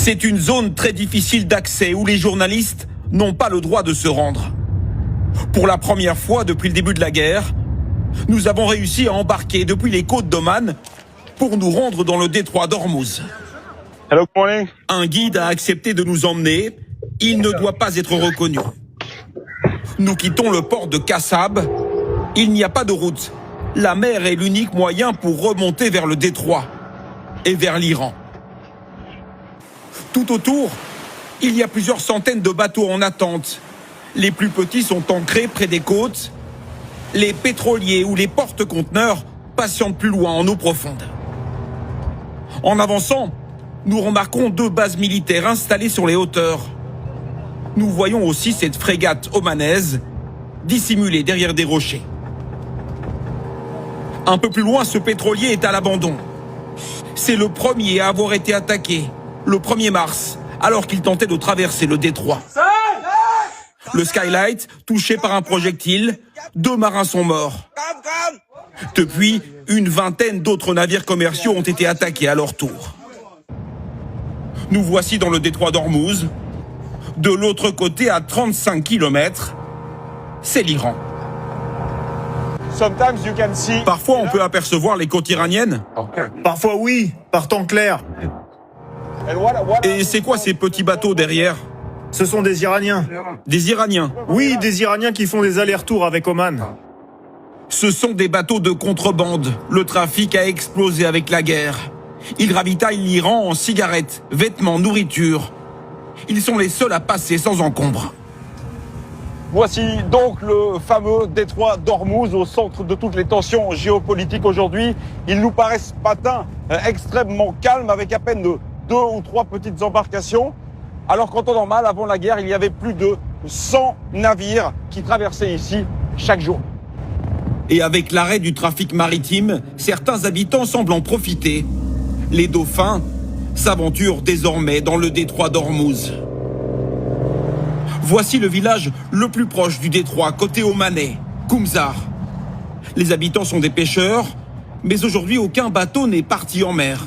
C'est une zone très difficile d'accès où les journalistes n'ont pas le droit de se rendre. Pour la première fois depuis le début de la guerre, nous avons réussi à embarquer depuis les côtes d'Oman pour nous rendre dans le détroit d'Ormuz. Hello, good morning. Un guide a accepté de nous emmener. Il ne doit pas être reconnu. Nous quittons le port de Kassab. Il n'y a pas de route. La mer est l'unique moyen pour remonter vers le détroit et vers l'Iran. Tout autour, il y a plusieurs centaines de bateaux en attente. Les plus petits sont ancrés près des côtes. Les pétroliers ou les porte-conteneurs patientent plus loin en eau profonde. En avançant, nous remarquons 2 bases militaires installées sur les hauteurs. Nous voyons aussi cette frégate omanaise dissimulée derrière des rochers. Un peu plus loin, ce pétrolier est à l'abandon. C'est le premier à avoir été attaqué, le 1er mars, alors qu'il tentait de traverser le détroit. Le Skylight, touché par un projectile, 2 marins sont morts. Depuis, une vingtaine d'autres navires commerciaux ont été attaqués à leur tour. Nous voici dans le détroit d'Ormuz. De l'autre côté, à 35 km, c'est l'Iran. Sometimes you can see... Parfois, on peut apercevoir les côtes iraniennes. Parfois oui, par temps clair. Et c'est quoi ces petits bateaux derrière? Ce sont des Iraniens. Des Iraniens. Oui, des Iraniens qui font des allers-retours avec Oman. Ce sont des bateaux de contrebande. Le trafic a explosé avec la guerre. Ils ravitaillent l'Iran en cigarettes, vêtements, nourriture. Ils sont les seuls à passer sans encombre. Voici donc le fameux détroit d'Ormuz au centre de toutes les tensions géopolitiques aujourd'hui. Il nous paraît ce matin extrêmement calme avec à peine 2 ou 3 petites embarcations. Alors qu'en temps normal, avant la guerre, il y avait plus de 100 navires qui traversaient ici chaque jour. Et avec l'arrêt du trafic maritime, certains habitants semblent en profiter. Les dauphins s'aventurent désormais dans le détroit d'Ormuz. Voici le village le plus proche du détroit, côté omanais, Kumzar. Les habitants sont des pêcheurs, mais aujourd'hui aucun bateau n'est parti en mer.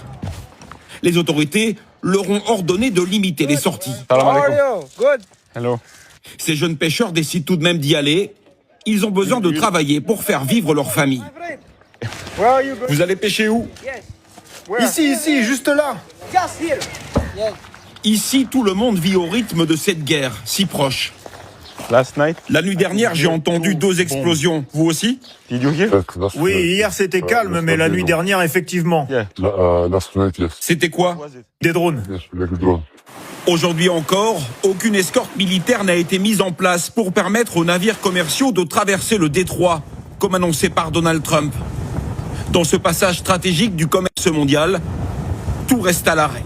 Les autorités leur ont ordonné de limiter les sorties. Hello. Ces jeunes pêcheurs décident tout de même d'y aller. Ils ont besoin de travailler pour faire vivre leur famille. Vous allez pêcher où? Ici, juste là. Ici, tout le monde vit au rythme de cette guerre, si proche. Last night, La nuit dernière, j'ai entendu 2 explosions. Vous aussi? did you hear? Oui, hier c'était calme, mais la nuit dernière, effectivement. Yeah. Last night, yes. C'était quoi? Des drones. Yes, like a drone. Aujourd'hui encore, aucune escorte militaire n'a été mise en place pour permettre aux navires commerciaux de traverser le détroit, comme annoncé par Donald Trump. Dans ce passage stratégique du commerce mondial, tout reste à l'arrêt.